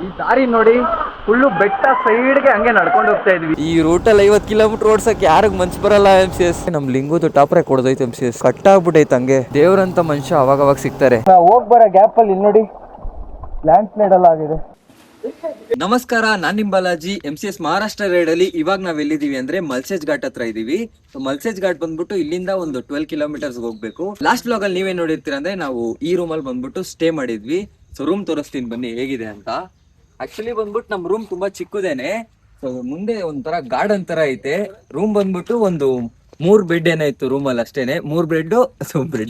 ಈ ದಾರಿ ನೋಡಿ, ಫುಲ್ಲು ಬೆಟ್ಟ ಸೈಡ್ಗೆ ಹಂಗೆ ನಡ್ಕೊಂಡು ಹೋಗ್ತಾ ಇದ್ವಿ. ಈ ರೂಟಲ್ಲಿ 50 ಕಿಲೋಮೀಟರ್ ಓಡ್ಸಕ್ ಯಾರಿಗ್ ಮನ್ಸ್ ಬರಲ್ಲ. MCS ನಮ್ ಲಿಂಗುದು ಟಾಪರೇ ಕೊಡ್ದೈತೆ. MCS ಕಟ್ ಆಗ್ಬಿಟ್ಟೈತೆ ಹಂಗೆ. ದೇವ್ರಂತ ಮನುಷ್ಯ ಅವಾಗ ಸಿಗ್ತಾರೆ. ಹೋಗ್ ಬರೋ ಗ್ಯಾಪ್ ಅಲ್ಲಿ ನೋಡಿ ಲ್ಯಾಂಡ್ ಸ್ಲೈಡ್ ಎಲ್ಲ ಆಗಿದೆ. ನಮಸ್ಕಾರ, ನಾನ್ ನಿಮ್ ಬಾಲಾಜಿ. MCS ಮಹಾರಾಷ್ಟ್ರ ರೈಡ್ ಅಲ್ಲಿ ಇವಾಗ ನಾವ್ ಎಲ್ಲಿದೀವಿ ಅಂದ್ರೆ ಮಲ್ಸೇಜ್ ಘಾಟ್ ಹತ್ರ ಇದೀವಿ. ಮಲ್ಸೇಜ್ ಘಾಟ್ ಬಂದ್ಬಿಟ್ಟು ಇಲ್ಲಿಂದ ಒಂದು 12 ಕಿಲೋಮೀಟರ್ಸ್ ಹೋಗ್ಬೇಕು. ಲಾಸ್ಟ್ ವ್ಲಾಗ್ ಅಲ್ಲಿ ನೀವೇನ್ ನೋಡಿರ್ತೀರ ಅಂದ್ರೆ ನಾವು ಈ ರೂಮ್ ಅಲ್ಲಿ ಬಂದ್ಬಿಟ್ಟು ಸ್ಟೇ ಮಾಡಿದ್ವಿ. ಸೊ ರೂಮ್ ತೋರಿಸ್ತೀನಿ ಬನ್ನಿ ಹೇಗಿದೆ ಅಂತ. ಆಕ್ಚುಲಿ ಬಂದ್ಬಿಟ್ಟು ನಮ್ ರೂಮ್ ತುಂಬಾ ಚಿಕ್ಕದೇನೆ. ಸೊ ಮುಂದೆ ಒಂಥರ ಗಾರ್ಡನ್ ತರ ಐತೆ. ರೂಮ್ ಬಂದ್ಬಿಟ್ಟು ಒಂದು 3 ಬೆಡ್ ಏನಾಯ್ತು ರೂಮ್ ಅಲ್ಲಿ ಅಷ್ಟೇನೆ. 3 ಬೆಡ್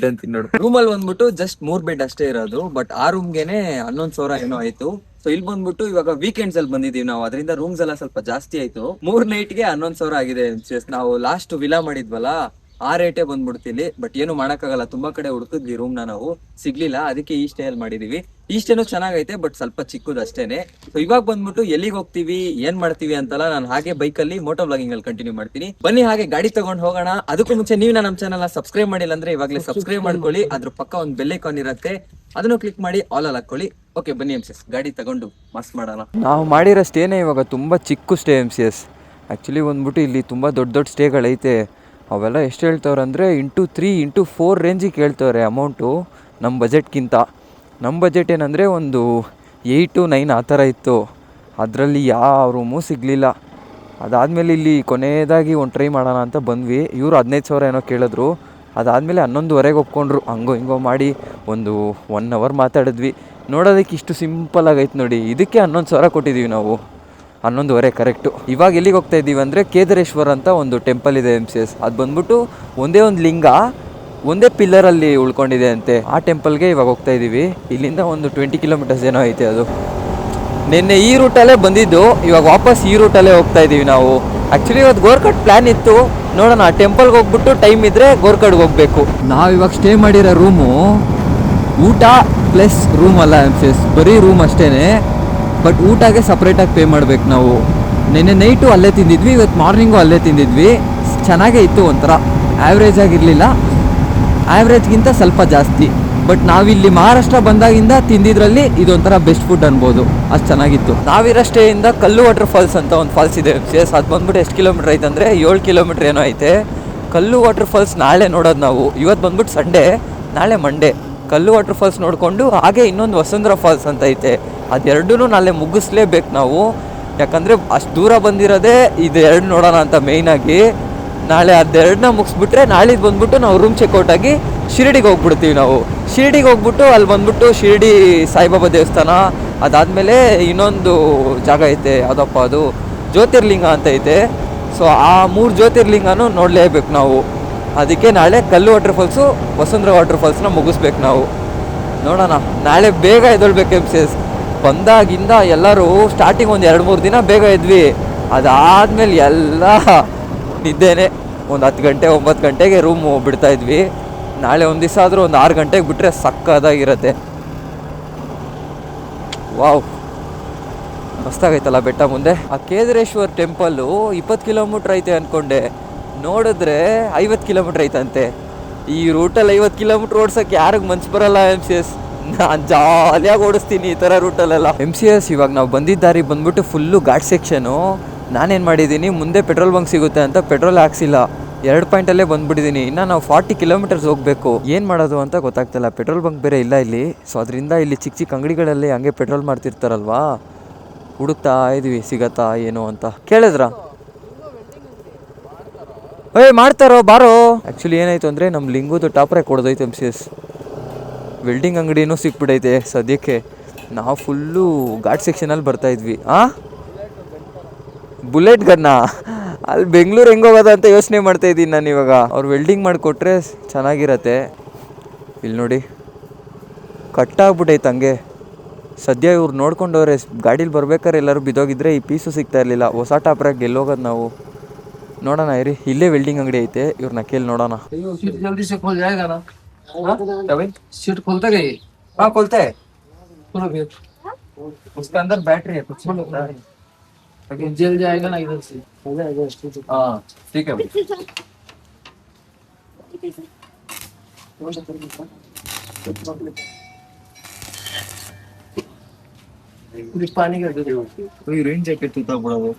ಅಂತ ನೋಡು. ರೂಮ್ ಅಲ್ಲಿ ಬಂದ್ಬಿಟ್ಟು ಜಸ್ಟ್ 3 ಬೆಡ್ ಅಷ್ಟೇ ಇರೋದು. ಬಟ್ ಆ ರೂಮ್ಗೆನೆ 11,000 ಏನೋ ಆಯ್ತು. ಸೊ ಇಲ್ಲಿ ಬಂದ್ಬಿಟ್ಟು ಇವಾಗ ವೀಕೆಂಡ್ಸ್ ಅಲ್ಲಿ ಬಂದಿದೀವಿ ನಾವು, ಅದರಿಂದ ರೂಮ್ಸ್ ಎಲ್ಲ ಸ್ವಲ್ಪ ಜಾಸ್ತಿ ಆಯ್ತು. 3 ನೈಟ್ಗೆ 11,000 ಆಗಿದೆ. ನಾವು ಲಾಸ್ಟ್ ವಿಲಾ ಮಾಡಿದ್ವಲ್ಲ ಆ ರೇಟೇ ಬಂದ್ಬಿಡ್ತಿಲ್ಲಿ. ಬಟ್ ಏನು ಮಾಡಕ್ಕಾಗಲ್ಲ, ತುಂಬಾ ಕಡೆ ಹುಡುಕಿದ್ವಿ ರೂಮ್ ನಾವು ಸಿಗ್ಲಿಲ್ಲ, ಅದಕ್ಕೆ ಈ ಸ್ಟೇ ಅಲ್ಲಿ ಮಾಡಿದೀವಿ. ಈ ಸ್ಟೇನು ಚೆನ್ನಾಗೈತೆ, ಬಟ್ ಸ್ವಲ್ಪ ಚಿಕ್ಕದು ಅಷ್ಟೇನೆ. ಸೊ ಇವಾಗ ಬಂದ್ಬಿಟ್ಟು ಎಲ್ಲಿಗೆ ಹೋಗ್ತೀವಿ ಏನ್ ಮಾಡ್ತೀವಿ ಅಂತಲ್ಲ ನಾನು ಹಾಗೆ ಬೈಕ್ ಅಲ್ಲಿ ಮೋಟೋ ವ್ಲಾಗಿಂಗ್ ಅಲ್ಲಿ ಕಂಟಿನ್ಯೂ ಮಾಡ್ತೀನಿ. ಬನ್ನಿ ಹಾಗೆ ಗಾಡಿ ತಗೊಂಡ್ ಹೋಗೋಣ. ಅದಕ್ಕೂ ಮುಂಚೆ ನೀವು ನಮ್ಮ ಚಾನಲ್ ಸಬ್ಸ್ಕ್ರೈಬ್ ಮಾಡಿಲ್ಲ ಅಂದ್ರೆ ಇವಾಗಲೇ ಸಬ್ಸ್ಕ್ರೈಬ್ ಮಾಡ್ಕೊಳ್ಳಿ. ಅದ್ರ ಪಕ್ಕ ಒಂದು ಬೆಲ್ ಐಕಾನ್ ಇರುತ್ತೆ, ಅದನ್ನು ಕ್ಲಿಕ್ ಮಾಡಿ ಆಲ್ ಅಲ್ಲಿ ಹಾಕೊಳ್ಳಿ. ಓಕೆ ಬನ್ನಿ MCS ಗಾಡಿ ತಗೊಂಡು ಮಸ್ತ್ ಮಾಡೋಣ. ನಾವು ಮಾಡಿರೋ ಸ್ಟೇನೇ ಇವಾಗ ತುಂಬ ಚಿಕ್ಕ ಸ್ಟೇ MCS. ಆ್ಯಕ್ಚುಲಿ ಬಂದ್ಬಿಟ್ಟು ಇಲ್ಲಿ ತುಂಬ ದೊಡ್ಡ ಸ್ಟೇಗಳೈತೆ. ಅವೆಲ್ಲ ಎಷ್ಟು ಹೇಳ್ತವ್ರೆ ಅಂದರೆ ಇಂಟು 3 ಇಂಟು 4 ರೇಂಜಿಗೆ ಹೇಳ್ತವ್ರೆ ಅಮೌಂಟು ನಮ್ಮ ಬಜೆಟ್ಗಿಂತ. ನಮ್ಮ ಬಜೆಟ್ ಏನಂದರೆ ಒಂದು 8 to 9 ಆ ಥರ ಇತ್ತು. ಅದರಲ್ಲಿ ಯಾವ ರೂಮೂ ಸಿಗಲಿಲ್ಲ. ಅದಾದಮೇಲೆ ಇಲ್ಲಿ ಕೊನೆಯದಾಗಿ ಒಂದು ಟ್ರೈ ಮಾಡೋಣ ಅಂತ ಬಂದ್ವಿ. ಇವರು 15,000 ಏನೋ ಕೇಳಿದ್ರು. ಅದಾದಮೇಲೆ 11:30 ಒಪ್ಕೊಂಡ್ರು. ಹಂಗೋ ಹಿಂಗೋ ಮಾಡಿ ಒಂದು 1 hour ಮಾತಾಡಿದ್ವಿ. ನೋಡೋದಕ್ಕೆ ಇಷ್ಟು ಸಿಂಪಲ್ ಆಗೈತೆ ನೋಡಿ. ಇದಕ್ಕೆ 11,000 ಕೊಟ್ಟಿದ್ದೀವಿ ನಾವು. 11:30 ಕರೆಕ್ಟು. ಇವಾಗ ಎಲ್ಲಿಗೆ ಹೋಗ್ತಾ ಇದ್ದೀವಿ ಅಂದರೆ ಕೇದಾರೇಶ್ವರ ಅಂತ ಒಂದು ಟೆಂಪಲ್ ಇದೆ MCS. ಅದು ಬಂದ್ಬಿಟ್ಟು ಒಂದೇ ಒಂದು ಲಿಂಗ ಒಂದೇ ಪಿಲ್ಲರಲ್ಲಿ ಉಳ್ಕೊಂಡಿದೆ ಅಂತೆ. ಆ ಟೆಂಪಲ್ಗೆ ಇವಾಗ ಹೋಗ್ತಾ ಇದ್ದೀವಿ. ಇಲ್ಲಿಂದ ಒಂದು 20 ಕಿಲೋಮೀಟರ್ಸ್ ಏನೋ ಐತೆ ಅದು. ನಿನ್ನೆ ಈ ರೂಟಲ್ಲೇ ಬಂದಿದ್ದು, ಇವಾಗ ವಾಪಸ್ ಈ ರೂಟಲ್ಲೇ ಹೋಗ್ತಾ ಇದ್ದೀವಿ ನಾವು. ಆ್ಯಕ್ಚುಲಿ ಇವತ್ತು ಗೋರ್ಕಟ್ ಪ್ಲ್ಯಾನ್ ಇತ್ತು, ನೋಡೋಣ. ಟೆಂಪಲ್ಗೆ ಹೋಗ್ಬಿಟ್ಟು ಟೈಮ್ ಇದ್ದರೆ ಗೋರ್ಕಟ್ಗೆ ಹೋಗಬೇಕು. ನಾವು ಇವಾಗ ಸ್ಟೇ ಮಾಡಿರೋ ರೂಮು ಊಟ ಪ್ಲಸ್ ರೂಮ್ ಅಲ್ಲ MCS, ಬರೀ ರೂಮ್ ಅಷ್ಟೇ. ಬಟ್ ಊಟಕ್ಕೆ ಸಪ್ರೇಟಾಗಿ ಪೇ ಮಾಡಬೇಕು ನಾವು. ನಿನ್ನೆ ನೈಟು ಅಲ್ಲೇ ತಿಂದಿದ್ವಿ, ಇವತ್ತು ಮಾರ್ನಿಂಗು ಅಲ್ಲೇ ತಿಂದಿದ್ವಿ. ಚೆನ್ನಾಗೇ ಇತ್ತು, ಒಂಥರ ಆ್ಯಾವ್ರೇಜ್ ಆಗಿರಲಿಲ್ಲ, ಆ್ಯಾವ್ರೇಜ್ಗಿಂತ ಸ್ವಲ್ಪ ಜಾಸ್ತಿ. ಬಟ್ ನಾವಿಲ್ಲಿ ಮಹಾರಾಷ್ಟ್ರ ಬಂದಾಗಿಂದ ತಿಂದಿದ್ರಲ್ಲಿ ಇದೊಂಥರ ಬೆಸ್ಟ್ ಫುಡ್ ಅನ್ಬೋದು, ಅಷ್ಟು ಚೆನ್ನಾಗಿತ್ತು. ನಾವಿರೋ ಸ್ಟೇಯಿಂದ ಕಲ್ಲು ವಾಟರ್ ಫಾಲ್ಸ್ ಅಂತ ಒಂದು ಫಾಲ್ಸ್ ಇದೆ MCS. ಅದು ಬಂದ್ಬಿಟ್ಟು ಎಷ್ಟು ಕಿಲೋಮೀಟ್ರ್ ಐತೆ ಅಂದರೆ 7 ಕಿಲೋಮೀಟ್ರ್ ಏನೋ ಐತೆ. ಕಲ್ಲು ವಾಟರ್ ಫಾಲ್ಸ್ ನಾಳೆ ನೋಡೋದು ನಾವು. ಇವತ್ತು ಬಂದ್ಬಿಟ್ಟು ಸಂಡೇ, ನಾಳೆ ಮಂಡೇ. ಕಲ್ಲು ವಾಟರ್ ಫಾಲ್ಸ್ ನೋಡಿಕೊಂಡು ಹಾಗೆ ಇನ್ನೊಂದು ವಸುಂಧರಾ ಫಾಲ್ಸ್ ಅಂತ ಐತೆ. ಅದೆರಡೂ ನಾಳೆ ಮುಗಿಸ್ಲೇಬೇಕು ನಾವು. ಯಾಕಂದರೆ ಅಷ್ಟು ದೂರ ಬಂದಿರೋದೇ ಇದು ಎರಡು ನೋಡೋಣ ಅಂತ ಮೇಯ್ನಾಗಿ. ನಾಳೆ ಅದೆರಡನ್ನ ಮುಗಿಸ್ಬಿಟ್ರೆ ನಾಳಿದ್ದು ಬಂದ್ಬಿಟ್ಟು ನಾವು ರೂಮ್ ಚೆಕ್ಔಟ್ ಆಗಿ ಶಿರಡಿಗೆ ಹೋಗ್ಬಿಡ್ತೀವಿ ನಾವು. ಶಿರಡಿಗೆ ಹೋಗ್ಬಿಟ್ಟು ಅಲ್ಲಿ ಬಂದ್ಬಿಟ್ಟು ಶಿರಡಿ ಸಾಯಿಬಾಬಾ ದೇವಸ್ಥಾನ, ಅದಾದಮೇಲೆ ಇನ್ನೊಂದು ಜಾಗ ಐತೆ, ಯಾವುದಪ್ಪ ಅದು, ಜ್ಯೋತಿರ್ಲಿಂಗ ಅಂತ ಐತೆ. ಸೊ ಆ 3 ಜ್ಯೋತಿರ್ಲಿಂಗನೂ ನೋಡಲೇಬೇಕು ನಾವು. ಅದಕ್ಕೆ ನಾಳೆ ಕಲ್ಲು ವಾಟರ್ ಫಾಲ್ಸು ವಸುಂಧರಾ ವಾಟರ್ ಫಾಲ್ಸ್ನ ಮುಗಿಸ್ಬೇಕು ನಾವು. ನೋಡೋಣ, ನಾಳೆ ಬೇಗ ಎದ್ದೇಳ್ಬೇಕು MCS. ಬಂದಾಗಿಂದ ಎಲ್ಲರೂ ಸ್ಟಾರ್ಟಿಂಗ್ ಒಂದು 2-3 ದಿನ ಬೇಗ ಇದ್ವಿ. ಅದಾದಮೇಲೆ ಎಲ್ಲ ನಿದ್ದೆನೆ. ಒಂದು 10 ಗಂಟೆ 9 ಗಂಟೆಗೆ ರೂಮು ಬಿಡ್ತಾ ಇದ್ವಿ. ನಾಳೆ ಒಂದು ದಿವಸ ಆದರೂ ಒಂದು 6 ಗಂಟೆಗೆ ಬಿಟ್ಟರೆ ಸಕ್ಕದಾಗಿರುತ್ತೆ. ವಾವ್, ಮಸ್ತಾಗೈತಲ್ಲ ಬೆಟ್ಟ ಮುಂದೆ. ಆ ಕೇದಾರೇಶ್ವರ ಟೆಂಪಲ್ಲು 20 ಕಿಲೋಮೀಟ್ರ್ ಐತೆ ಅಂದ್ಕೊಂಡೆ, ನೋಡಿದ್ರೆ 50 ಕಿಲೋಮೀಟ್ರ್ ಐತಂತೆ. ಈ ರೂಟಲ್ಲಿ 50 ಕಿಲೋಮೀಟ್ರ್ ಓಡ್ಸೋಕ್ಕೆ ಯಾರಿಗೆ ಮನ್ಸು ಬರಲ್ಲ MCS. ನಾನು ಜಾಲಿಯಾಗಿ ಓಡಿಸ್ತೀನಿ ಈ ಥರ ರೂಟಲ್ಲೆಲ್ಲ. MCS ಇವಾಗ ನಾವು ಬಂದಿದ್ದ ದಾರಿ ಬಂದ್ಬಿಟ್ಟು ಫುಲ್ಲು ಘಾಟ್ ಸೆಕ್ಷನು. ನಾನೇನು ಮಾಡಿದ್ದೀನಿ, ಮುಂದೆ ಪೆಟ್ರೋಲ್ ಬಂಕ್ ಸಿಗುತ್ತೆ ಅಂತ ಪೆಟ್ರೋಲ್ ಹಾಕ್ಸಿಲ್ಲ, 2 ಪಾಯಿಂಟಲ್ಲೇ ಬಂದುಬಿಟ್ಟಿದ್ದೀನಿ. ಇನ್ನು ನಾವು 40 ಕಿಲೋಮೀಟರ್ಸ್ ಹೋಗಬೇಕು. ಏನು ಮಾಡೋದು ಅಂತ ಗೊತ್ತಾಗ್ತಿಲ್ಲ. ಪೆಟ್ರೋಲ್ ಬಂಕ್ ಬೇರೆ ಇಲ್ಲ ಇಲ್ಲಿ. ಸೊ ಅದರಿಂದ ಇಲ್ಲಿ ಚಿಕ್ಕ ಚಿಕ್ಕ ಅಂಗಡಿಗಳಲ್ಲಿ ಹಂಗೆ ಪೆಟ್ರೋಲ್ ಮಾಡ್ತಿರ್ತಾರಲ್ವಾ, ಹುಡುಕ್ತಾ ಇದ್ವಿ ಸಿಗತ್ತಾ ಏನು ಅಂತ. ಕೇಳಿದ್ರಾ? ಮಾಡ್ತಾರೋ ಬಾರೋ. ಆ್ಯಕ್ಚುಲಿ ಏನಾಯ್ತು ಅಂದರೆ ನಮ್ಮ ಲಿಂಗುದು ಟಾಪರೇ ಕೊಡ್ದೈತೆ MCS. ವೆಲ್ಡಿಂಗ್ ಅಂಗಡಿನೂ ಸಿಕ್ಬಿಟ್ಟೈತೆ ಸದ್ಯಕ್ಕೆ. ನಾವು ಫುಲ್ಲು ಘಾಟ್ ಸೆಕ್ಷನಲ್ಲಿ ಬರ್ತಾಯಿದ್ವಿ. ಬುಲೆಟ್ ಗನ್ನ ಅಲ್ಲಿ ಬೆಂಗಳೂರು ಹೆಂಗೆ ಹೋಗೋದ ಅಂತ ಯೋಚನೆ ಮಾಡ್ತಾಯಿದ್ದೀನಿ ನಾನು ಇವಾಗ. ಅವ್ರು ವೆಲ್ಡಿಂಗ್ ಮಾಡಿಕೊಟ್ರೆ ಚೆನ್ನಾಗಿರತ್ತೆ. ಇಲ್ಲಿ ನೋಡಿ ಕಟ್ಟಾಗ್ಬಿಟ್ಟೈತೆ ಹಂಗೆ. ಸದ್ಯ ಇವ್ರು ನೋಡ್ಕೊಂಡವ್ರೆ, ಗಾಡೀಲಿ ಬರ್ಬೇಕಾದ್ರೆ ಎಲ್ಲರೂ ಬಿದ್ದೋಗಿದ್ರೆ ಈ ಪೀಸು ಸಿಗ್ತಾ ಇರಲಿಲ್ಲ. ಹೊಸ ಟಾಪ್ರಾಗಿ ಗೆಲ್ಲೋಗೋದು ನಾವು. ನೋಡೋಣ ಇರಿ, ಇಲ್ಲೇ ವೆಲ್ಡಿಂಗ್ ಅಂಗಡಿ ಐತೆ, ಇವ್ರನ್ನ ಕೇಳಿ ನೋಡೋಣ. सीट खोलता क्या ये? हाँ खोलता है, खोलो फिर। उसके अंदर बैटरी है कुछ जल जाएगा ना इधर से। हाँ ठीक है भाई। ಇದು ಪಾನಿಗೆ ರೈನ್ ಜಾಕೆಟ್ ತಗೊಳ್ಳೋದು.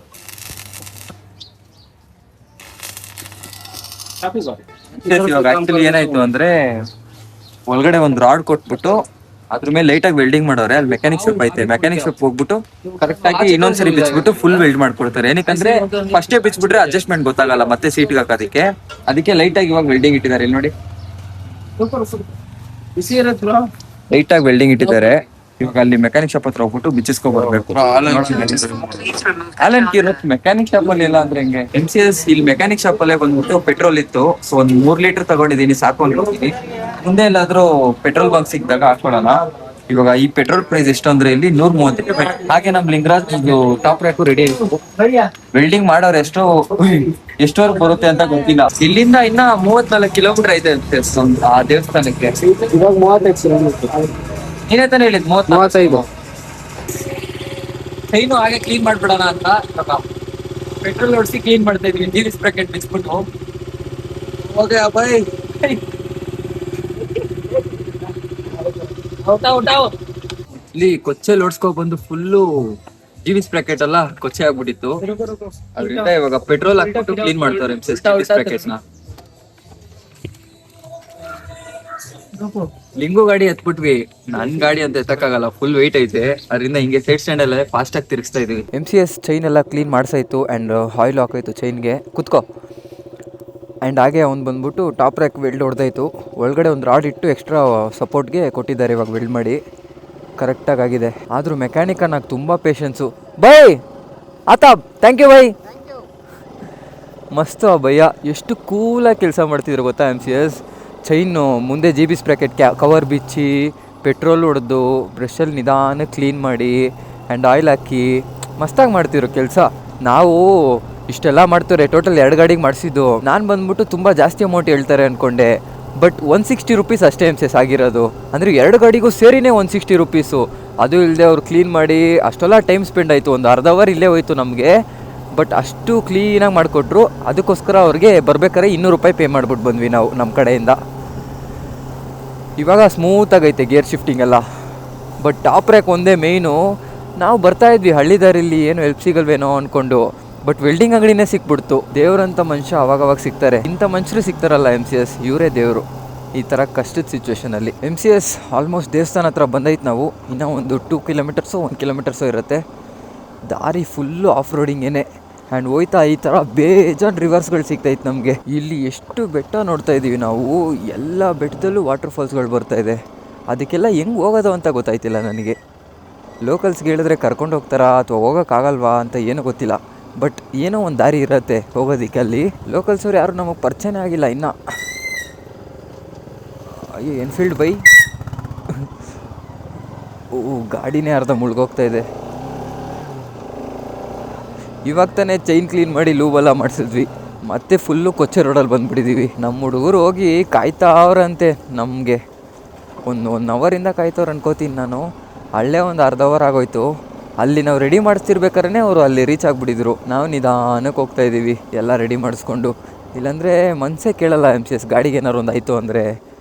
ಇವಾಗ ಆಕ್ಚುಲಿ ಏನಾಯ್ತು ಅಂದ್ರೆ ಒಳಗಡೆ ಒಂದು ರಾಡ್ ಕೊಟ್ಬಿಟ್ಟು ಅದ್ರ ಮೇಲೆ ಲೈಟ್ ಆಗಿ ವೆಲ್ಡಿಂಗ್ ಮಾಡೋರೆ. ಅಲ್ಲಿ ಮೆಕ್ಯಾನಿಕ್ ಶಾಪ್ ಐತೆ, ಮೆಕ್ಯಾನಿಕ್ ಶಾಪ್ ಹೋಗ್ಬಿಟ್ಟು ಕರೆಕ್ಟ್ ಆಗಿ ಇನ್ನೊಂದ್ಸರಿ ಬಿಚ್ಬಿಟ್ಟು ಫುಲ್ ವೆಲ್ಡ್ ಮಾಡ್ಕೊಡ್ತಾರೆ. ಏನಕ್ಕಂದ್ರೆ ಫಸ್ಟೇ ಬಿಚ್ಬಿಟ್ರೆ ಅಡ್ಜಸ್ಟ್ಮೆಂಟ್ ಗೊತ್ತಾಗಲ್ಲ ಮತ್ತೆ ಸೀಟ್ಗೆ ಹಾಕೋದಕ್ಕೆ. ಅದಕ್ಕೆ ಲೈಟ್ ಆಗಿ ಇವಾಗ ವೆಲ್ಡಿಂಗ್ ಇಟ್ಟಿದ್ದಾರೆ. ಇಲ್ಲಿ ನೋಡಿ, ಬಿಸಿ ಇರತ್ತ ಲೈಟ್ ಆಗಿ ವೆಲ್ಡಿಂಗ್ ಇಟ್ಟಿದ್ದಾರೆ. ಇವಾಗ ಅಲ್ಲಿ ಮೆಕ್ಯಾನಿಕ್ ಶಾಪ್ ಹತ್ರ ಹೋಗ್ಬಿಟ್ಟು ಬಿಚ್ಚಿಸ್ಕೊ ಬರ್ಬೇಕು. ಆಲನ್ ಕಿರೋತ್ ಮೆಕ್ಯಾನಿಕ್ ಶಾಪ್ ಅಲ್ಲಿ ಇಲ್ಲ ಅಂದ್ರೆ ಹೆಂಗೆ? MCS ಇಲ್ಲಿ ಮೆಕ್ಯಾನಿಕ್ ಶಾಪ್ ಅಲ್ಲೇ ಬಂದ್ಬಿಟ್ಟು ಪೆಟ್ರೋಲ್ ಇತ್ತು. ಸೊ ಒಂದ್ 3 ಲೀಟರ್ ತಗೊಂಡಿದೀನಿ, ಸಾಕು ಅನ್ಕೋತೀನಿ. ಮುಂದೆ ಎಲ್ಲಾದ್ರೂ ಪೆಟ್ರೋಲ್ ಬಂಕ್ ಸಿಕ್ಕಿದಾಗ ಹಾಕೊಳ್ಳೋಣ. ಇವಾಗ ಈ ಪೆಟ್ರೋಲ್ ಪ್ರೈಸ್ ಎಷ್ಟು ಅಂದ್ರೆ ಇಲ್ಲಿ 130. ಹಾಗೆ ನಮ್ ಲಿಂಗರಾಜ್ ಟಾಪ್ ರ್ಯಾಕು ರೆಡಿ ಆಯ್ತು. ವೆಲ್ಡಿಂಗ್ ಮಾಡೋರು ಎಷ್ಟೋರ್ಗ್ ಬರುತ್ತೆ ಅಂತ ಗೊತ್ತಿಲ್ಲ. ಇಲ್ಲಿಂದ ಇನ್ನ 34 ಕಿಲೋಮೀಟರ್ ಐತೆ ಆ ದೇವಸ್ಥಾನಕ್ಕೆ. ಇವಾಗ 35 ನೀನೇ ತಾನೇ ಹೇಳಿದ್ 35. ಚೈನು ಹಾಗೆ ಕ್ಲೀನ್ ಮಾಡ್ಬಿಡೋಣ ಅಂತ ಪೆಟ್ರೋಲ್ ಹೊಡ್ಸಿ ಕ್ಲೀನ್ ಮಾಡ್ತಾ ಇದೀವಿ. ಜೀರಿಸ್ ಬ್ರಾಕೆಟ್ ಬಿಚ್ಬಿಟ್ಟು ಓಕೆ ಬಾಯ್. ಇಲ್ಲಿ ಕೊಚ್ಚೆ ಲೋಡ್ಸ್ಕೊ ಬಂದು ಫುಲ್ಲು ಜೀವಿಸ್ ಪ್ಯಾಕೆಟ್ ಎಲ್ಲ ಕೊಚ್ಚೆ ಆಗ್ಬಿಟ್ಟಿತ್ತು. ಅದರಿಂದ ಇವಾಗ ಪೆಟ್ರೋಲ್ ಹಾಕ್ಬಿಟ್ಟು ಕ್ಲೀನ್ ಮಾಡ್ತಾರೆ ಜೀವಿಸ್ ಪ್ಯಾಕೆಟ್ ನ. ಲಿಂಗು ಗಾಡಿ ಎತ್ಬಿಟ್ವಿ, ನನ್ ಗಾಡಿ ಅಂತ ಎತ್ತಕ್ಕಾಗಲ್ಲ, ಫುಲ್ ವೆಯ್ಟ್ ಐತೆ. ಅದರಿಂದ ಹಿಂಗೆ ಸೈಡ್ ಸ್ಟ್ಯಾಂಡ್ ಎಲ್ಲ ಫಾಸ್ಟ್ ಆಗಿ ತಿರುಗಿಸ್ತಾ ಇದೀವಿ. MCS ಚೈನ್ ಎಲ್ಲ ಕ್ಲೀನ್ ಮಾಡ್ಸಾಯ್ತು ಅಂಡ್ ಆಯಿಲ್ ಹಾಕಾಯ್ತು ಚೈನ್ಗೆ. ಕುತ್ಕೋ. ಆ್ಯಂಡ್ ಹಾಗೆ ಅವ್ನು ಬಂದ್ಬಿಟ್ಟು ಟಾಪ್ ರ್ಯಾಕ್ ವೆಲ್ಡ್ ಹೊಡೆದಾಯ್ತು. ಒಳಗಡೆ ಒಂದು ರಾಡ್ ಇಟ್ಟು ಎಕ್ಸ್ಟ್ರಾ ಸಪೋರ್ಟ್ಗೆ ಕೊಟ್ಟಿದ್ದಾರೆ ಇವಾಗ ವೆಲ್ಡ್ ಮಾಡಿ. ಕರೆಕ್ಟಾಗಿ ಆಗಿದೆ. ಆದರೂ ಮೆಕ್ಯಾನಿಕ ನನಗೆ ತುಂಬ ಪೇಷನ್ಸು. ಬೈ ಆತಾಬ್, ಥ್ಯಾಂಕ್ ಯು ಬೈ. ಮಸ್ತು ಆ ಭಯ್ಯ, ಎಷ್ಟು ಕೂಲಾಗಿ ಕೆಲಸ ಮಾಡ್ತಿದ್ರು ಗೊತ್ತಾ. MCS ಚೈನು ಮುಂದೆ ಜೀಬಿಸ್ ಬ್ರಾಕೆಟ್ ಕವರ್ ಬಿಚ್ಚಿ ಪೆಟ್ರೋಲ್ ಹೊಡೆದು ಬ್ರಷಲ್ಲಿ ನಿಧಾನ ಕ್ಲೀನ್ ಮಾಡಿ ಆ್ಯಂಡ್ ಆಯಿಲ್ ಹಾಕಿ ಮಸ್ತಾಗಿ ಮಾಡ್ತಿದ್ರು ಕೆಲಸ. ನಾವು ಇಷ್ಟೆಲ್ಲ ಮಾಡ್ತಾರೆ, ಟೋಟಲ್ 2 ಗಾಡಿಗೆ ಮಾಡಿಸಿದ್ದು. ನಾನು ಬಂದ್ಬಿಟ್ಟು ತುಂಬ ಜಾಸ್ತಿ ಅಮೌಂಟ್ ಹೇಳ್ತಾರೆ ಅಂದ್ಕೊಂಡೆ, ಬಟ್ 160 ರುಪೀಸ್ ಅಷ್ಟೇ MCS ಆಗಿರೋದು. ಅಂದರೆ 2 ಗಾಡಿಗೂ ಸೇರಿನೇ 160 ರುಪೀಸು. ಅದು ಇಲ್ಲದೆ ಅವ್ರು ಕ್ಲೀನ್ ಮಾಡಿ ಅಷ್ಟೆಲ್ಲ ಟೈಮ್ ಸ್ಪೆಂಡ್ ಆಯಿತು. ಒಂದು ಅರ್ಧ ಅವರ್ ಇಲ್ಲೇ ಹೋಯ್ತು ನಮಗೆ. ಬಟ್ ಅಷ್ಟು ಕ್ಲೀನಾಗಿ ಮಾಡಿಕೊಟ್ರು. ಅದಕ್ಕೋಸ್ಕರ ಅವ್ರಿಗೆ ಬರ್ಬೇಕಾದ್ರೆ 200 ರೂಪಾಯಿ ಪೇ ಮಾಡಿಬಿಟ್ಟು ಬಂದ್ವಿ ನಾವು ನಮ್ಮ ಕಡೆಯಿಂದ. ಇವಾಗ ಸ್ಮೂತಾಗೈತೆ ಗೇರ್ ಶಿಫ್ಟಿಂಗ್ ಎಲ್ಲ. ಬಟ್ ಟಾಪ್ ರ್ಯಾಕ್ ಒಂದೇ ಮೇಯ್ನು. ನಾವು ಬರ್ತಾಯಿದ್ವಿ ಹಳ್ಳಿ ದಾರಿಲಿ, ಏನು ಹೆಲ್ಪ್ ಸಿಗಲ್ವೇನೋ ಅಂದ್ಕೊಂಡು. But welding ಅಂಗಡಿನೇ ಸಿಕ್ಬಿಡ್ತು. ದೇವ್ರಂಥ ಮನುಷ್ಯ ಅವಾಗವಾಗ ಸಿಗ್ತಾರೆ. ಇಂಥ ಮನುಷ್ಯರು ಸಿಗ್ತಾರಲ್ಲ MCS, ಇವರೇ ದೇವರು ಈ ಥರ ಕಷ್ಟದ ಸಿಚುವೇಷನಲ್ಲಿ. MCS ಆಲ್ಮೋಸ್ಟ್ ದೇವಸ್ಥಾನ ಹತ್ರ ಬಂದೈತೆ ನಾವು. ಇನ್ನೂ ಒಂದು 2 ಕಿಲೋಮೀಟರ್ಸೋ 1 ಕಿಲೋಮೀಟರ್ಸೋ ಇರುತ್ತೆ. ದಾರಿ ಫುಲ್ಲು ಆಫ್ ರೋಡಿಂಗೇನೆ. ಆ್ಯಂಡ್ ಹೋಯ್ತಾ ಈ ಥರ ಬೇಜಾನ್ ರಿವರ್ಸ್ಗಳು ಸಿಗ್ತೈತೆ ನಮಗೆ. ಇಲ್ಲಿ ಎಷ್ಟು ಬೆಟ್ಟ ನೋಡ್ತಾ ಇದ್ದೀವಿ ನಾವು. ಎಲ್ಲ ಬೆಟ್ಟದಲ್ಲೂ ವಾಟರ್ ಫಾಲ್ಸ್ಗಳು ಬರ್ತಾಯಿದೆ. ಅದಕ್ಕೆಲ್ಲ ಹೆಂಗೆ ಹೋಗೋದು ಅಂತ ಗೊತ್ತಾಯ್ತಿಲ್ಲ ನನಗೆ. ಲೋಕಲ್ಸ್ಗೆ ಹೇಳಿದ್ರೆ ಕರ್ಕೊಂಡು ಹೋಗ್ತಾರಾ ಅಥವಾ ಹೋಗೋಕ್ಕಾಗಲ್ವಾ ಅಂತ ಏನೂ ಗೊತ್ತಿಲ್ಲ. ಬಟ್ ಏನೋ ಒಂದು ದಾರಿ ಇರುತ್ತೆ ಹೋಗೋದಕ್ಕೆ. ಅಲ್ಲಿ ಲೋಕಲ್ಸವ್ರು ಯಾರು ನಮಗೆ ಪರಿಚಯನೇ ಆಗಿಲ್ಲ ಇನ್ನೂ. ಅಯ್ಯೋ ಎನ್ಫೀಲ್ಡ್ ಬೈ. ಗಾಡಿನೇ ಅರ್ಧ ಮುಳುಗೋಗ್ತಾ ಇದೆ. ಇವಾಗ ತಾನೇ ಚೈನ್ ಕ್ಲೀನ್ ಮಾಡಿ ಲೂಬೆಲ್ಲ ಮಾಡಿಸಿದ್ವಿ, ಮತ್ತೆ ಫುಲ್ಲು ಕೊಚ್ಚೆ ರೋಡಲ್ಲಿ ಬಂದುಬಿಟ್ಟಿದ್ದೀವಿ. ನಮ್ಮ ಹುಡುಗರು ಹೋಗಿ ಕಾಯ್ತಾ ಅವ್ರಂತೆ ನಮಗೆ. ಒಂದು 1 ಅವರಿಂದ ಕಾಯ್ತವ್ರು ಅನ್ಕೋತೀನಿ ನಾನು. ಅಲ್ಲೇ ಒಂದು ಅರ್ಧ ಅವರ್ ಆಗೋಯ್ತು. ಅಲ್ಲಿ ನಾವು ರೆಡಿ ಮಾಡಿಸ್ತಿರ್ಬೇಕಾದ್ರೆ ಅವರು ಅಲ್ಲಿ ರೀಚ್ ಆಗಿಬಿಟ್ಟಿದ್ರು. ನಾವು ನಿಧಾನಕ್ಕೆ ಹೋಗ್ತಾಯಿದ್ದೀವಿ ಎಲ್ಲ ರೆಡಿ ಮಾಡಿಸ್ಕೊಂಡು. ಇಲ್ಲಾಂದರೆ ಮನಸ್ಸೇ ಕೇಳಲ್ಲ MCS ಗಾಡಿಗೆ ಏನಾರು ಒಂದು ಆಯಿತು ಅಂದರೆ.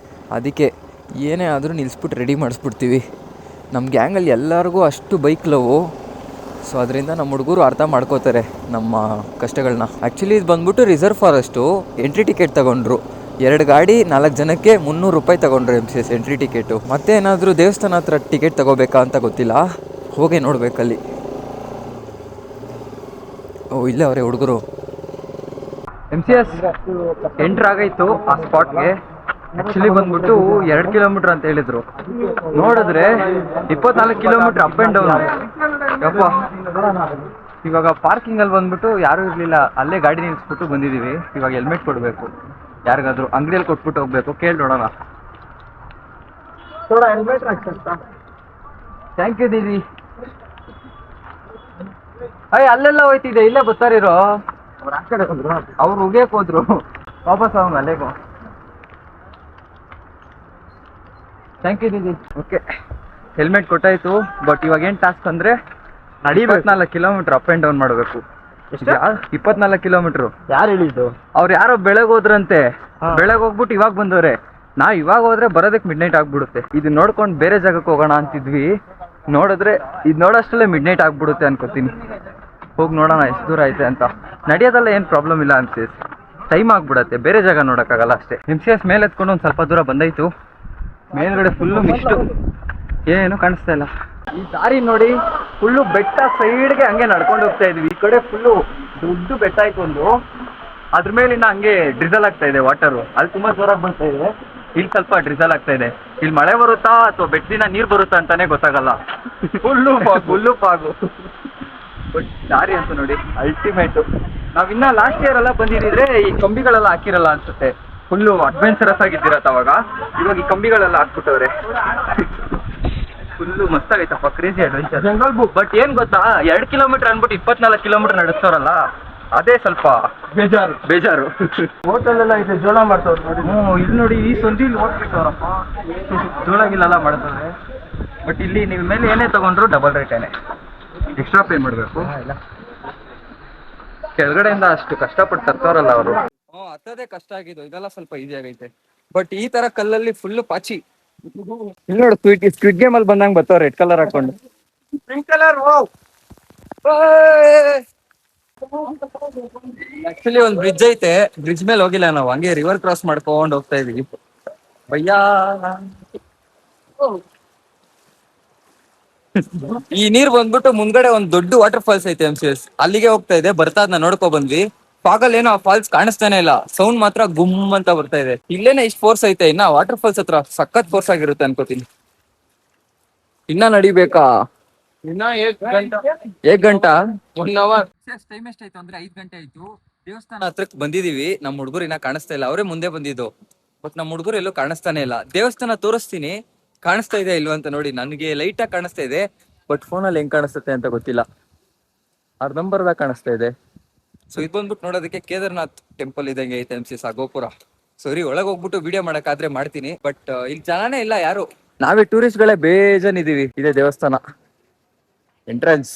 ಅದಕ್ಕೆ ಏನೇ ಆದರೂ ನಿಲ್ಲಿಸ್ಬಿಟ್ಟು ರೆಡಿ ಮಾಡಿಸ್ಬಿಡ್ತೀವಿ. ನಮ್ಮ ಗ್ಯಾಂಗಲ್ಲಿ ಎಲ್ಲರಿಗೂ ಅಷ್ಟು ಬೈಕ್ ಲವು. ಸೊ ಅದರಿಂದ ನಮ್ಮ ಹುಡುಗರು ಅರ್ಥ ಮಾಡ್ಕೋತಾರೆ ನಮ್ಮ ಕಷ್ಟಗಳನ್ನ. ಆ್ಯಕ್ಚುಲಿ ಇದು ಬಂದ್ಬಿಟ್ಟು ರಿಸರ್ವ್ ಫಾರೆಸ್ಟು. ಎಂಟ್ರಿ ಟಿಕೆಟ್ ತೊಗೊಂಡ್ರು. 2 ಗಾಡಿ 4 ಜನಕ್ಕೆ 300 ರೂಪಾಯಿ ತೊಗೊಂಡ್ರು MCS ಎಂಟ್ರಿ ಟಿಕೆಟು. ಮತ್ತೆ ಏನಾದರೂ ದೇವಸ್ಥಾನ ಹತ್ರ ಟಿಕೆಟ್ ತೊಗೋಬೇಕಾ ಅಂತ ಗೊತ್ತಿಲ್ಲ, ಹೋಗೇ ನೋಡ್ಬೇಕಲ್ಲಿ. ಇಲ್ಲೇ ಅವರೇ ಹುಡುಗರು. MCS ಎಂಟ್ರ್ ಆಗೈತು ಆ ಸ್ಪಾಟ್ಗೆ. ಆ್ಯಕ್ಚುಲಿ ಬಂದ್ಬಿಟ್ಟು 2 ಕಿಲೋಮೀಟ್ರ್ ಅಂತ ಹೇಳಿದ್ರು. ನೋಡಿದ್ರೆ 24 ಕಿಲೋಮೀಟ್ರ್ ಅಪ್ ಆ್ಯಂಡ್ ಡೌನ್. ಯಪ್ಪ, ಇವಾಗ ಪಾರ್ಕಿಂಗಲ್ಲಿ ಬಂದ್ಬಿಟ್ಟು ಯಾರೂ ಇರಲಿಲ್ಲ. ಅಲ್ಲೇ ಗಾಡಿ ನಿಲ್ಲಿಸ್ಬಿಟ್ಟು ಬಂದಿದ್ದೀವಿ. ಇವಾಗ ಹೆಲ್ಮೆಟ್ ಕೊಡಬೇಕು ಯಾರಿಗಾದ್ರು, ಅಂಗಡಿಯಲ್ಲಿ ಕೊಟ್ಬಿಟ್ಟು ಹೋಗ್ಬೇಕು. ಕೇಳಿ ನೋಡೋಣ. ಥ್ಯಾಂಕ್ ಯು ದೀದಿ. ಅಲ್ಲೆಲ್ಲ ಹೋಯ್ತಿದೆ, ಇಲ್ಲೇ ಬರ್ತಾರಿರೋ ಅವ್ರು ಉಗಿಯಕ್ಕೆ ಹೋದ್ರು, ವಾಪಸ್ ಅವ್ನು ಅಲ್ಲೇಗೋ. ಥ್ಯಾಂಕ್ ಯು ದೀದಿ. ಓಕೆ, ಹೆಲ್ಮೆಟ್ ಕೊಟ್ಟಾಯ್ತು. ಬಟ್ ಇವಾಗ ಏನು ಟಾಸ್ಕ್ ಅಂದರೆ 24 ಕಿಲೋಮೀಟ್ರ್ ಅಪ್ ಆ್ಯಂಡ್ ಡೌನ್ ಮಾಡಬೇಕು. 24 ಕಿಲೋಮೀಟ್ರು. ಯಾರು ಹೇಳಿದ್ದು? ಅವ್ರು ಯಾರೋ ಬೆಳಗ್ಗೆ ಹೋದ್ರಂತೆ. ಬೆಳಗ್ಗೆ ಹೋಗ್ಬಿಟ್ಟು ಇವಾಗ ಬಂದವ್ರೆ. ನಾವು ಇವಾಗ ಹೋದ್ರೆ ಬರೋದಕ್ಕೆ ಮಿಡ್ ನೈಟ್ ಆಗ್ಬಿಡುತ್ತೆ. ಇದು ನೋಡ್ಕೊಂಡು ಬೇರೆ ಜಾಗಕ್ಕೆ ಹೋಗೋಣ ಅಂತಿದ್ವಿ. ನೋಡಿದ್ರೆ ಇದು ನೋಡೋಷ್ಟಲ್ಲೇ ಮಿಡ್ ನೈಟ್ ಆಗ್ಬಿಡುತ್ತೆ ಅನ್ಕೋತೀನಿ. ಹೋಗಿ ನೋಡೋಣ ಎಷ್ಟು ದೂರ ಐತೆ ಅಂತ. ನಡೆಯೋದಲ್ಲ ಏನು ಪ್ರಾಬ್ಲಮ್ ಇಲ್ಲ MCS, ಟೈಮ್ ಆಗ್ಬಿಡತ್ತೆ, ಬೇರೆ ಜಾಗ ನೋಡೋಕ್ಕಾಗಲ್ಲ ಅಷ್ಟೇ. MCS ಮೇಲೆ ಎತ್ಕೊಂಡು ಒಂದು ಸ್ವಲ್ಪ ದೂರ ಬಂದಾಯ್ತು. ಮೇಲ್ಗಡೆ ಫುಲ್ಲು ಮಿಸ್ಟು, ಏನು ಕಾಣಿಸ್ತಾ ಇಲ್ಲ. ಈ ದಾರಿ ನೋಡಿ ಫುಲ್ಲು ಬೆಟ್ಟ ಸೈಡ್ಗೆ ಹಂಗೆ ನಡ್ಕೊಂಡು ಹೋಗ್ತಾ ಇದೀವಿ. ಈ ಕಡೆ ಫುಲ್ಲು ದೊಡ್ಡ ಬೆಟ್ಟ ಆಯ್ತು ಒಂದು, ಅದ್ರ ಮೇಲಿಂದ ಹಂಗೆ ಡ್ರಿಸಲ್ ಆಗ್ತಾ ಇದೆ ವಾಟರು. ಅಲ್ಲಿ ತುಂಬಾ ಜೋರಾಗಿ ಬರ್ತಾ ಇದೆ, ಇಲ್ಲಿ ಸ್ವಲ್ಪ ಡ್ರಿಸಲ್ ಆಗ್ತಾ ಇದೆ. ಇಲ್ಲಿ ಮಳೆ ಬರುತ್ತಾ ಅಥವಾ ಬೆಟ್ಟದಿಂದ ನೀರು ಬರುತ್ತಾ ಅಂತಾನೆ ಗೊತ್ತಾಗಲ್ಲ. Full Pagu. ಬಟ್ ದಾರಿ ಅಂತ ನೋಡಿ ಅಲ್ಟಿಮೇಟು. ನಾವಿನ್ನ ಲಾಸ್ಟ್ ಇಯರ್ ಎಲ್ಲ ಬಂದಿದ್ರೆ ಈ ಕಂಬಿಗಳೆಲ್ಲ ಹಾಕಿರಲ್ಲ ಅನ್ಸುತ್ತೆ. ಫುಲ್ಲು ಅಡ್ವೆಂಚರಸ್ ಆಗಿದ್ದಿರತ್ತ ಅವಾಗ. ಇವಾಗ ಈ ಕಂಬಿಗಳೆಲ್ಲ ಹಾಕ್ಬಿಟ್ಟವ್ರೆ. ಫುಲ್ಲು ಮಸ್ತಾಗೈತಪ್ಪ, crazy adventure. Jungle book. But ಏನ್ ಗೊತ್ತಾ, 2 ಕಿಲೋಮೀಟರ್ ಅನ್ಬಿಟ್ಟು 24 ಕಿಲೋಮೀಟರ್ ನಡೆಸ್ತಾರಲ್ಲ, ಅದೇ ಸ್ವಲ್ಪ ಬೇಜಾರು. ಹೋಟೆಲ್ ಎಲ್ಲ ಇದೆ, ಜೋಳ ಮಾಡ್ತಾವ್ರು ನೋಡಿ. ಇಲ್ಲಿ ನೋಡಿ ಈ ಸಂದಿಲಿ ಹೋಗ್ಬಿಟ್ಟವ್ರಪ್ಪ, ಜೋಳಗಿಲ್ಲೆಲ್ಲ ಮಾಡ್ತಾರೆ. ಬಟ್ ಇಲ್ಲಿ ನೀವು ಮೇಲೆ ಏನೇ ತಗೊಂಡ್ರು ಡಬಲ್ ರೇಟೇನೆ, ಎಕ್ಸ್ಟ್ರಾ ಪೇ ಮಾಡಬೇಕು. ಕೆಳಗಡೆಯಿಂದ ಅಷ್ಟು ಕಷ್ಟಪಟ್ಟು ತರ್ತಾರಲ್ಲ ಅವರು. ಹತ್ತದೇ ಕಷ್ಟ ಆಗಿದ್ದು, ಇದೆಲ್ಲ ಸ್ವಲ್ಪ ಈಸಿ ಆಗೈತೆ. ಬಟ್ ಈ ತರ ಕಲ್ಲಲ್ಲಿ ಫುಲ್ ಪಾಚಿ. ಇಲ್ಲಿ ನೋಡು, ಸ್ಕ್ವಿಡ್ ಗೇಮ್ ಅಲ್ಲಿ ಬಂದಂಗ್ ಬರ್ತಾವ ರೆಡ್ ಕಲರ್ ಹಾಕೊಂಡು. Pink colour. ಆಕ್ಚುಲಿ ಒಂದ್ ಬ್ರಿಡ್ಜ್ ಐತೆ, ಬ್ರಿಡ್ಜ್ ಮೇಲೆ ಹೋಗಿಲ್ಲ ನಾವು, ಹಂಗೆ ರಿವರ್ ಕ್ರಾಸ್ ಮಾಡ್ಕೊಂಡು ಹೋಗ್ತಾ ಇದೀವಿ. ಭಯ್ಯಾ ಈ ನೀರ್ ಬಂದ್ಬಿಟ್ಟು ಮುಂದ್ಗಡೆ ಒಂದ್ ದೊಡ್ಡ ವಾಟರ್ ಫಾಲ್ಸ್ ಐತೆ MCS, ಅಲ್ಲಿಗೆ ಹೋಗ್ತಾ ಇದೆ. ಬರ್ತಾ ಅದ್ನ ನೋಡ್ಕೊ ಬಂದ್ವಿ. ಫಾಗಲ್ ಏನೋ ಆ ಫಾಲ್ಸ್ ಕಾಣಿಸ್ತಾನೆ ಇಲ್ಲ, ಸೌಂಡ್ ಮಾತ್ರ ಗುಮ್ ಅಂತ ಬರ್ತಾ ಇದೆ. ಇಲ್ಲೇನೆ ಇಷ್ಟು ಫೋರ್ಸ್ ಐತೆ, ಇನ್ನ ವಾಟರ್ ಫಾಲ್ಸ್ ಹತ್ರ ಸಖತ್ ಫೋರ್ಸ್ ಆಗಿರುತ್ತೆ ಅನ್ಕೋತೀನಿ. ಇನ್ನ ನಡಿಬೇಕಾ? ಇನ್ನ 1 ಗಂಟಾ 1 ಅವರ್. ಟೈಮ್ ಎಷ್ಟಾಯ್ತು ಅಂದ್ರೆ 5 ಗಂಟೆ ಆಯ್ತು. ದೇವಸ್ಥಾನ ಹತ್ರಕ್ ಬಂದಿದೀವಿ. ನಮ್ ಹುಡುಗರು ಇನ್ನ ಕಾಣಿಸ್ತಾ ಇಲ್ಲ, ಅವರೇ ಮುಂದೆ ಬಂದಿದ್ದು. ಬಟ್ ನಮ್ ಹುಡುಗರು ಎಲ್ಲೂ ಕಾಣಿಸ್ತಾನೆ ಇಲ್ಲ. ದೇವಸ್ಥಾನ ತೋರಿಸ್ತೀನಿ, ಕಾಣಿಸ್ತಾ ಇದೆ ಇಲ್ವ ಅಂತ ನೋಡಿ. ನನಗೆ ಲೈಟ್ ಆಗಿ ಕಾಣಿಸ್ತಾ ಇದೆ, ಬಟ್ ಫೋನಲ್ಲಿ ಹೆಂಗ್ ಕಾಣಿಸುತ್ತೆ ಅಂತ ಗೊತ್ತಿಲ್ಲ. ಅರ್ಧಂಬರ್ದಾಗ ಕಾಣಿಸ್ತಾ ಇದೆ. ಸೊ ಇದು ಬಂದ್ಬಿಟ್ಟು ನೋಡೋದಕ್ಕೆ ಕೇದಾರ್ನಾಥ್ ಟೆಂಪಲ್ ಇದಂಗೆ ಐತೆ MCS ಆ ಗೋಪುರ. ಸರಿ, ಒಳಗೆ ಹೋಗ್ಬಿಟ್ಟು ವಿಡಿಯೋ ಮಾಡಕ್ಕಾದ್ರೆ ಮಾಡ್ತೀನಿ. ಬಟ್ ಇಲ್ಲಿ ಜನನೇ ಇಲ್ಲ ಯಾರು, ನಾವೇ ಟೂರಿಸ್ಟ್ ಗಳೇ ಬೇಜನ್ ಇದೀವಿ. ಇದೇ ದೇವಸ್ಥಾನ ಎಂಟ್ರೆನ್ಸ್.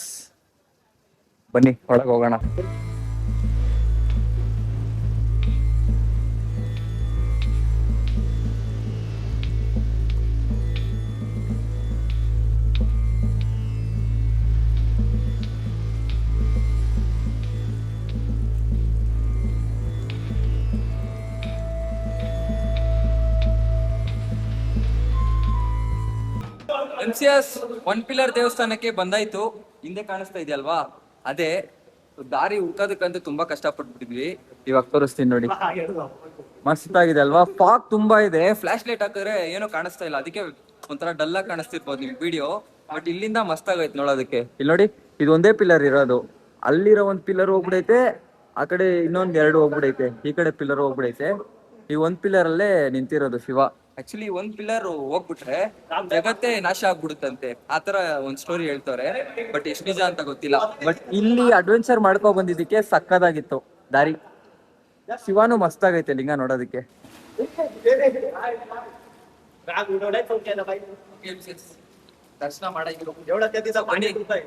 ಬನ್ನಿ ಒಳಗೆ ಹೋಗೋಣ. MCS 1 ಪಿಲ್ಲರ್ ದೇವಸ್ಥಾನಕ್ಕೆ ಬಂದಾಯ್ತು. ಹಿಂದೆ ಕಾಣಿಸ್ತಾ ಇದೆಯಲ್ವಾ, ಅದೇ. ದಾರಿ ಹುಡ್ಕೋದಕ್ಕಂತೂ ತುಂಬಾ ಕಷ್ಟಪಟ್ಬಿಟ್ಟಿದ್ವಿ. ಇವಾಗ ತೋರಿಸ್ತೀನಿ ನೋಡಿ, ಮಸ್ತ್ ಆಗಿದೆ ಅಲ್ವಾ. ಫಾಗ್ ತುಂಬಾ ಇದೆ, ಫ್ಲಾಶ್ ಲೈಟ್ ಹಾಕಿದ್ರೆ ಏನೋ ಕಾಣಿಸ್ತಾ ಇಲ್ಲ, ಅದಕ್ಕೆ ಒಂಥರ ಡಲ್ ಆಗಿ ಕಾಣಿಸ್ತಿರ್ಬೋದು ನಿಮ್ ವಿಡಿಯೋ. ಬಟ್ ಇಲ್ಲಿಂದ ಮಸ್ತ್ ಆಗೈತೆ ನೋಡೋದಕ್ಕೆ. ಇಲ್ಲಿ ನೋಡಿ, ಇದು ಒಂದೇ ಪಿಲ್ಲರ್ ಇರೋದು. ಅಲ್ಲಿರೋ ಒಂದ್ ಪಿಲ್ಲರ್ ಹೋಗ್ಬಿಡೈತೆ, ಆ ಕಡೆ ಇನ್ನೊಂದ್ 2 ಹೋಗ್ಬಿಡೈತೆ, ಈ ಕಡೆ ಪಿಲ್ಲರ್ ಹೋಗ್ಬಿಡೈತೆ. ಈ 1 ಪಿಲ್ಲರ್ ಅಲ್ಲೇ ನಿಂತಿರೋದು ಶಿವ. ಆಕ್ಚುಲಿ 1 ಪಿಲ್ಲರ್ ಹೋಗ್ಬಿಟ್ರೆ ಜಗತ್ತೇ ನಾಶ ಆಗ್ಬಿಡುತ್ತಂತೆ, ಆತರ ಒಂದ್ ಸ್ಟೋರಿ ಹೇಳ್ತಾರೆ. ಬಟ್ ಎಷ್ಟು ನಿಜ ಅಂತ ಗೊತ್ತಿಲ್ಲ. ಬಟ್ ಇಲ್ಲಿ ಅಡ್ವೆಂಚರ್ ಮಾಡ್ಕೊ ಬಂದಿದ್ದಕ್ಕೆ ಸಕ್ಕದಾಗಿತ್ತು ದಾರಿ. ಶಿವಾನು ಮಸ್ತ್ ಆಗೈತೆ ಲಿಂಗ ನೋಡೋದಕ್ಕೆ. ದರ್ಶನ ಮಾಡಾಗಿರೋ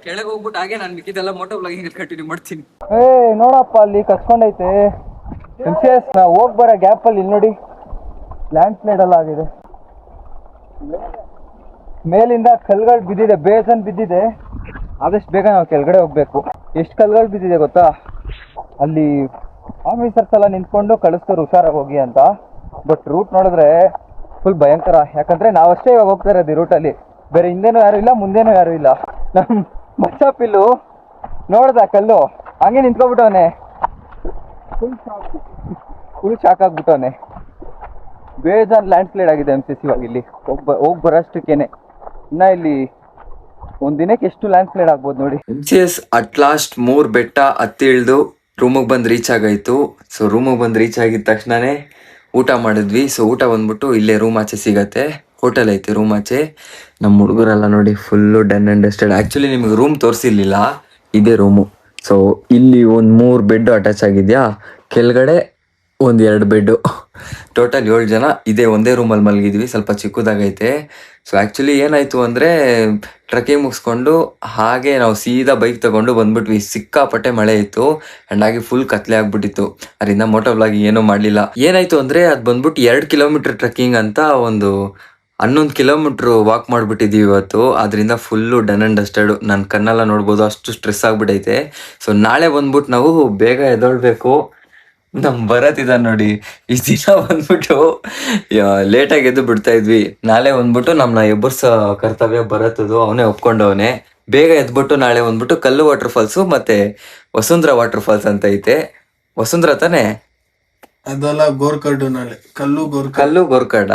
ಕೆಳಗೆ ಹೋಗ್ಬಿಟ್ಟು ಹಾಗೆ ನಾನು ಮಿಕ್ಕಿದೆಲ್ಲ ಮೋಟೋ ಬ್ಲಾಗಿಂಗ್ ಕಂಟಿನ್ಯೂ ಮಾಡ್ತೀನಿ. ನೋಡಪ್ಪ ಅಲ್ಲಿ ಕಚ್ಕೊಂಡೈತೆ. MCS ನಾವು ಹೋಗಿ ಬರೋ ಗ್ಯಾಪ್ ಅಲ್ಲಿ ಇಲ್ಲಿ ನೋಡಿ ಲ್ಯಾಂಡ್ ಸ್ಲೈಡ್ ಎಲ್ಲ ಆಗಿದೆ. ಮೇಲಿಂದ ಕಲ್ಗಳು ಬಿದ್ದಿದೆ, ಬೇಜನ್ ಬಿದ್ದಿದೆ. ಆದಷ್ಟು ಬೇಗ ನಾವು ಕೆಳಗಡೆ ಹೋಗ್ಬೇಕು. ಎಷ್ಟು ಕಲ್ಗಳು ಬಿದ್ದಿದೆ ಗೊತ್ತಾ, ಅಲ್ಲಿ ಆಫೀಸರ್ಸ್ ಎಲ್ಲ ನಿಂತ್ಕೊಂಡು ಕಳಿಸ್ತಾರೆ ಹುಷಾರಾಗಿ ಹೋಗಿ ಅಂತ. ಬಟ್ ರೂಟ್ ನೋಡಿದ್ರೆ ಫುಲ್ ಭಯಂಕರ. ಯಾಕಂದ್ರೆ ನಾವಷ್ಟೇ ಇವಾಗ ಹೋಗ್ತಾ ಇರೋದು ಈ ರೂಟಲ್ಲಿ, ಬೇರೆ ಹಿಂದೆನೂ ಯಾರು ಇಲ್ಲ ಮುಂದೆನೂ ಯಾರು ಇಲ್ಲ. ನಮ್ಮ ಮಚ್ಚಪಿಲ್ಲು ನೋಡ್ದ ಕಲ್ಲು ಹಂಗೆ ನಿಂತ್ಕೊಬಿಟ್ಟವನೆ, ಫುಲ್ ಶಾಕ್ ಆಗ್ಬಿಟ್ಟವನೆ. ಬೇಜಾನ್ ಲ್ಯಾಂಡ್ ಸ್ಲೈಡ್ ಆಗಿದೆ MCS ಇವಾಗ ಇಲ್ಲಿ ಹೋಗಿ ಬರೋಷ್ಟಕ್ಕೇನೆ. ಇನ್ನ ಇಲ್ಲಿ ಒಂದ್ ದಿನಕ್ಕೆ ಎಷ್ಟು ಲ್ಯಾಂಡ್ ಸ್ಲೈಡ್ ಆಗ್ಬೋದು ನೋಡಿ. MCS ಅಟ್ ಲಾಸ್ಟ್ 3 ಬೆಟ್ಟ ಹತ್ತಿ ಇಳ್ದು ರೂಮಿಗೆ ಬಂದು ರೀಚ್ ಆಗಾಯ್ತು. ಸೊ ರೂಮಿಗೆ ಬಂದು ರೀಚ್ ಆಗಿದ ತಕ್ಷಣನೇ ಊಟ ಮಾಡಿದ್ವಿ. ಸೊ ಊಟ ಬಂದ್ಬಿಟ್ಟು ಇಲ್ಲೇ ರೂಮ್ ಆಚೆ ಸಿಗತ್ತೆ, ಹೋಟೆಲ್ ಐತೆ ರೂಮ್ ಆಚೆ. ನಮ್ಮ ಹುಡುಗರೆಲ್ಲ ನೋಡಿ full done and dusted. Actually ನಿಮಗೆ ರೂಮ್ ತೋರಿಸಿರ್ಲಿಲ್ಲ, ಇದೇ ರೂಮು. ಸೊ ಇಲ್ಲಿ ಒಂದು 3 ಬೆಡ್ ಅಟ್ಯಾಚ್ ಆಗಿದೆಯಾ, ಕೆಳಗಡೆ 1-2 ಬೆಡ್ಡು, ಟೋಟಲ್ 7 ಜನ ಇದೇ ಒಂದೇ ರೂಮಲ್ಲಿ ಮಲಗಿದ್ವಿ. ಸ್ವಲ್ಪ ಚಿಕ್ಕದಾಗೈತೆ. ಸೊ ಆ್ಯಕ್ಚುಲಿ ಏನಾಯಿತು ಅಂದರೆ ಟ್ರೆಕ್ಕಿಂಗ್ ಮುಗಿಸ್ಕೊಂಡು ಹಾಗೆ ನಾವು ಸೀದಾ ಬೈಕ್ ತೊಗೊಂಡು ಬಂದ್ಬಿಟ್ವಿ. ಸಿಕ್ಕಾಪಟ್ಟೆ ಮಳೆ ಇತ್ತು ಆ್ಯಂಡ್ ಹಾಗೆ ಫುಲ್ ಕತ್ಲೆ ಆಗ್ಬಿಟ್ಟಿತ್ತು. ಅದರಿಂದ ಮೋಟೋ ವ್ಲಾಗ್ ಏನೂ ಮಾಡಲಿಲ್ಲ. ಏನಾಯಿತು ಅಂದರೆ ಅದು ಬಂದ್ಬಿಟ್ಟು 2 ಕಿಲೋಮೀಟರ್ ಟ್ರೆಕ್ಕಿಂಗ್ ಅಂತ ಒಂದು 11 ಕಿಲೋಮೀಟ್ರ್ ವಾಕ್ ಮಾಡಿಬಿಟ್ಟಿದ್ದೀವಿ ಇವತ್ತು. ಅದರಿಂದ ಫುಲ್ಲು ಡನ್ ಆ್ಯಂಡ್ ಡಸ್ಟೆಡ್. ನನ್ನ ಕಣ್ಣೆಲ್ಲ ನೋಡ್ಬೋದು, ಅಷ್ಟು ಸ್ಟ್ರೆಸ್ ಆಗಿಬಿಟ್ಟೈತೆ. ಸೊ ನಾಳೆ ಬಂದ್ಬಿಟ್ಟು ನಾವು ಬೇಗ ಎದ್ದೊಳ್ಬೇಕು. ನಮ್ಮ ಬರತ್ತಿದ್ದಾನೆ ನೋಡಿ, ಈ ದಿನ ಬಂದ್ಬಿಟ್ಟು ಲೇಟಾಗಿ ಎದ್ದು ಬಿಡ್ತಾ ಇದ್ವಿ. ನಾಳೆ ಬಂದ್ಬಿಟ್ಟು ನಮ್ಮನ್ನ ಎಬ್ಬರ್ಸೋ ಕರ್ತವ್ಯ ಬರತ್ತದು, ಅವನೇ ಒಪ್ಕೊಂಡವನೇ. ಬೇಗ ಎದ್ಬಿಟ್ಟು ನಾಳೆ ಬಂದ್ಬಿಟ್ಟು ಕಲ್ಲು ವಾಟರ್ ಫಾಲ್ಸು ಮತ್ತು ವಸುಂಧರಾ ವಾಟರ್ ಫಾಲ್ಸ್ ಅಂತ ಐತೆ. ವಸುಂಧರಾ ತಾನೇ? ಅದೆಲ್ಲ ಗೋರ್ಕರ್ಡು ನಾಳೆ ಕಲ್ಲು ಗೋರ್ಕರ್ಡ.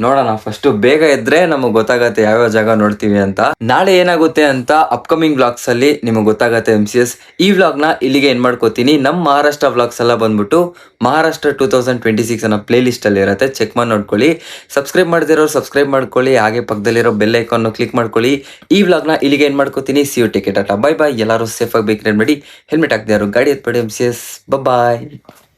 ನೋಡೋಣ, ಫಸ್ಟ್ ಬೇಗ ಎದ್ರೆ ನಮಗೆ ಗೊತ್ತಾಗತ್ತೆ ಯಾವ್ಯಾವ ಜಾಗ ನೋಡ್ತೀವಿ ಅಂತ. ನಾಳೆ ಏನಾಗುತ್ತೆ ಅಂತ ಅಪ್ಕಮಿಂಗ್ ವ್ಲಾಗ್ಸ್ ಅಲ್ಲಿ ನಿಮಗೆ ಗೊತ್ತಾಗತ್ತೆ MCS. ಈ ವ್ಲಾಗ್ ನ ಇಲ್ಲಿಗೆ ಏನ್ ಮಾಡ್ಕೋತೀನಿ. ನಮ್ಮ ಮಹಾರಾಷ್ಟ್ರ ವ್ಲಾಗ್ಸ್ ಎಲ್ಲ ಬಂದ್ಬಿಟ್ಟು ಮಹಾರಾಷ್ಟ್ರ 2026 ಅನ್ನೋ ಪ್ಲೇ ಲಿಸ್ಟ್ ಅಲ್ಲಿ ಇರುತ್ತೆ, ಚೆಕ್ ಮಾಡಿ ನೋಡ್ಕೊಳ್ಳಿ. ಸಬ್ಸ್ಕ್ರೈಬ್ ಮಾಡದಿರೋರು ಸಬ್ಸ್ಕ್ರೈಬ್ ಮಾಡ್ಕೊಳ್ಳಿ, ಹಾಗೆ ಪಕ್ಕದಲ್ಲಿರೋ ಬೆಲ್ ಐಕಾನ್ ಕ್ಲಿಕ್ ಮಾಡ್ಕೊಳ್ಳಿ. ಈ ವ್ಲಾಗ್ ನ ಇಲ್ಲಿಗೆ ಏನ್ ಮಾಡ್ಕೋತೀನಿ. ಸಿ ಯು, ಟೇಕ್ ಕೇರ್, ಟಾಟಾ, ಬೈ ಬೈ. ಎಲ್ಲರೂ ಸೇಫ್ ಆಗಿ ಬೇಕ್ ಮಾಡಿ, ಹೆಲ್ಮೆಟ್ ಹಾಕ್ದೆ ಯಾರು ಗಾಡಿ ಎತ್ಬೇಡಿ MCS. ಬಾಯ್.